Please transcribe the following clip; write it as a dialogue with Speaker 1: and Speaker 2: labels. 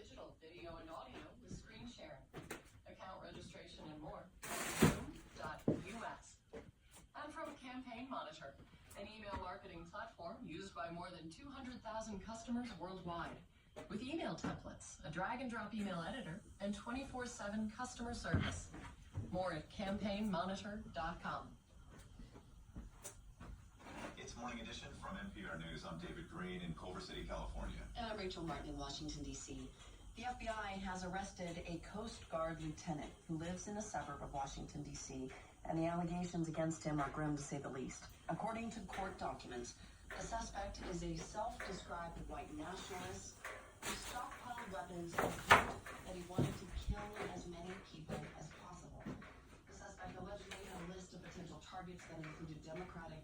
Speaker 1: digital, video, and audio with screen sharing, account registration, and more. Zoom.us. And from Campaign Monitor, an email marketing platform used by more than 200,000 customers worldwide. With email templates, a drag-and-drop email editor, and 24/7 customer service. More at campaignmonitor.com.
Speaker 2: It's Morning Edition from NPR News. I'm David Green in Culver City, California.
Speaker 3: And I'm Rachel Martin in Washington, D.C. The FBI has arrested a Coast Guard lieutenant who lives in a suburb of Washington, D.C., and the allegations against him are grim to say the least. According to court documents, the suspect is a self-described white nationalist who stockpiled weapons and claimed that he wanted to kill as many people as possible. The suspect allegedly had a list of potential targets that included Democratic